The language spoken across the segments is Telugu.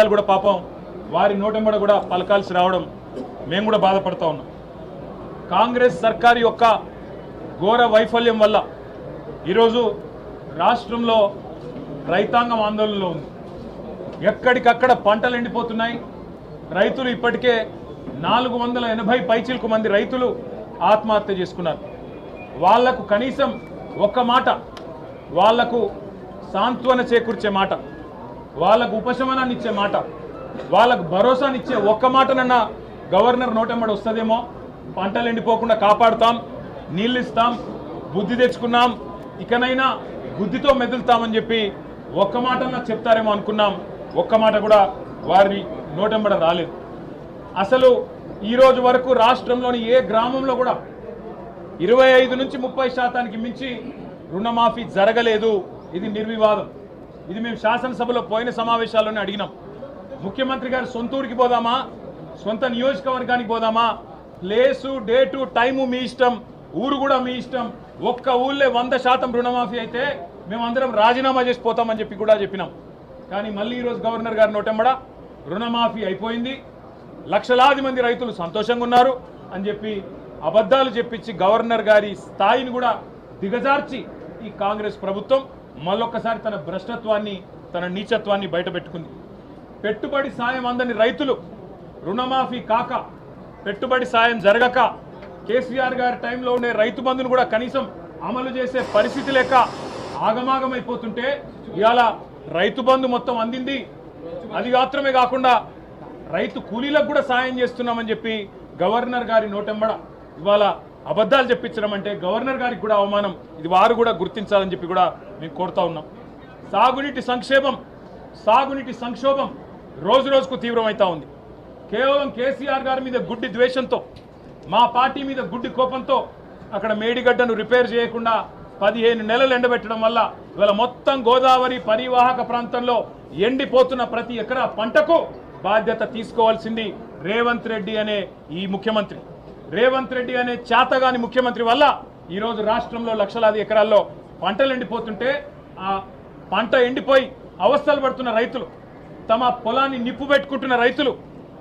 కూడా పాపం వారి నోటెంబడ కూడా పలకాల్సి రావడం మేము కూడా బాధపడతా ఉన్నాం. కాంగ్రెస్ సర్కారు యొక్క ఘోర వైఫల్యం వల్ల ఈరోజు రాష్ట్రంలో రైతాంగం ఆందోళనలో ఉంది. ఎక్కడికక్కడ పంటలు ఎండిపోతున్నాయి. రైతులు ఇప్పటికే 480 పైచిలకు మంది రైతులు ఆత్మహత్య చేసుకున్నారు. వాళ్లకు కనీసం ఒక్క మాట, వాళ్లకు సాంత్వన చేకూర్చే మాట, వాళ్ళకు ఉపశమనాన్ని ఇచ్చే మాట, వాళ్ళకు భరోసానిచ్చే ఒక్క మాటనన్నా గవర్నర్ నోటెంబడి వస్తుందేమో. పంటలు ఎండిపోకుండా కాపాడుతాం, నీళ్ళు ఇస్తాం, బుద్ధి తెచ్చుకున్నాం, ఇకనైనా బుద్ధితో మెదులుతామని చెప్పి ఒక్క మాటన్నా చెప్తారేమో అనుకున్నాం. ఒక్క మాట కూడా వారి నోటెంబడ రాలేదు. అసలు ఈరోజు వరకు రాష్ట్రంలోని ఏ గ్రామంలో కూడా 25 నుంచి 30% మించి రుణమాఫీ జరగలేదు. ఇది నిర్వివాదం. ఇది మేము శాసనసభలో పోయిన సమావేశాల్లోనే అడిగినాం. ముఖ్యమంత్రి గారు సొంత ఊరికి పోదామా, సొంత నియోజకవర్గానికి పోదామా, ప్లేసు, డేటు, టైము మీ ఇష్టం, ఊరు కూడా మీ ఇష్టం. ఒక్క ఊళ్ళే 100% రుణమాఫీ అయితే మేమందరం రాజీనామా చేసి పోతామని చెప్పి కూడా చెప్పినాం. కానీ మళ్ళీ ఈరోజు గవర్నర్ గారి నోటెంబడ రుణమాఫీ అయిపోయింది, లక్షలాది మంది రైతులు సంతోషంగా ఉన్నారు అని చెప్పి అబద్ధాలు చెప్పించి గవర్నర్ గారి స్థాయిని కూడా దిగజార్చి ఈ కాంగ్రెస్ ప్రభుత్వం మళ్ళొక్కసారి తన భ్రష్టత్వాన్ని, తన నీచత్వాన్ని బయటపెట్టుకుంది. పెట్టుబడి సాయం అందని రైతులు రుణమాఫీ కాక, పెట్టుబడి సాయం జరగక, కేసీఆర్ గారి టైంలో ఉండే రైతు బంధును కూడా కనీసం అమలు చేసే పరిస్థితి లేక ఆగమాగమైపోతుంటే ఇవాళ రైతు బంధు మొత్తం అందింది. అది మాత్రమే కాకుండా రైతు కూలీలకు కూడా సాయం చేస్తున్నామని చెప్పి గవర్నర్ గారి నోటెంబడ ఇవాళ అబద్ధాలు చెప్పించడం అంటే గవర్నర్ గారికి కూడా అవమానం. ఇది వారు కూడా గుర్తించాలని చెప్పి కూడా మేము కోరుతా ఉన్నాం. సాగునీటి సంక్షోభం రోజు రోజుకు తీవ్రమవుతా ఉంది. కేవలం కేసీఆర్ గారి మీద గుడ్డి ద్వేషంతో, మా పార్టీ మీద గుడ్డి కోపంతో అక్కడ మేడిగడ్డను రిపేర్ చేయకుండా 15 నెలలు ఎండబెట్టడం వల్ల ఇవాళ మొత్తం గోదావరి పరివాహక ప్రాంతంలో ఎండిపోతున్న ప్రతి ఎకరా పంటకు బాధ్యత తీసుకోవాల్సింది రేవంత్ రెడ్డి అనే ఈ ముఖ్యమంత్రి. రేవంత్ రెడ్డి అనే చేతగాని ముఖ్యమంత్రి వల్ల ఈరోజు రాష్ట్రంలో లక్షలాది ఎకరాల్లో పంటలు ఎండిపోతుంటే, ఆ పంట ఎండిపోయి అవస్థలు పడుతున్న రైతులు, తమ పొలాన్ని నిప్పు పెట్టుకుంటున్న రైతులు,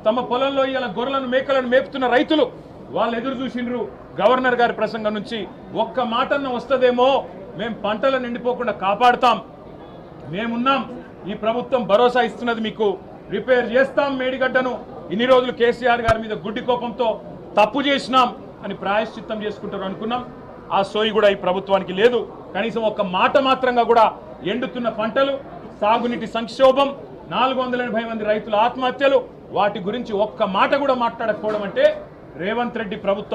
తమ పొలంలో ఇలా గొర్రెలను మేకలను మేపుతున్న రైతులు వాళ్ళు ఎదురు చూసిండ్రు గవర్నర్ గారి ప్రసంగం నుంచి. ఒక్క మాటన్న వస్తుందేమో, మేము పంటలను ఎండిపోకుండా కాపాడుతాం, మేమున్నాం, ఈ ప్రభుత్వం భరోసా ఇస్తున్నది, మీకు రిపేర్ చేస్తాం మేడిగడ్డను, ఇన్ని రోజులు కేసీఆర్ గారి మీద గుడ్డి కోపంతో తప్పు చేసినాం అని ప్రాయశ్చిత్తం చేసుకుంటారు అనుకున్నాం. ఆ సోయి కూడా ఈ ప్రభుత్వానికి లేదు. కనీసం ఒక్క మాట మాత్రంగా కూడా ఎండుతున్న పంటలు, సాగునీటి సంక్షోభం, 480 మంది రైతుల ఆత్మహత్యలు, వాటి గురించి ఒక్క మాట కూడా మాట్లాడకపోవడం అంటే రేవంత్ రెడ్డి ప్రభుత్వం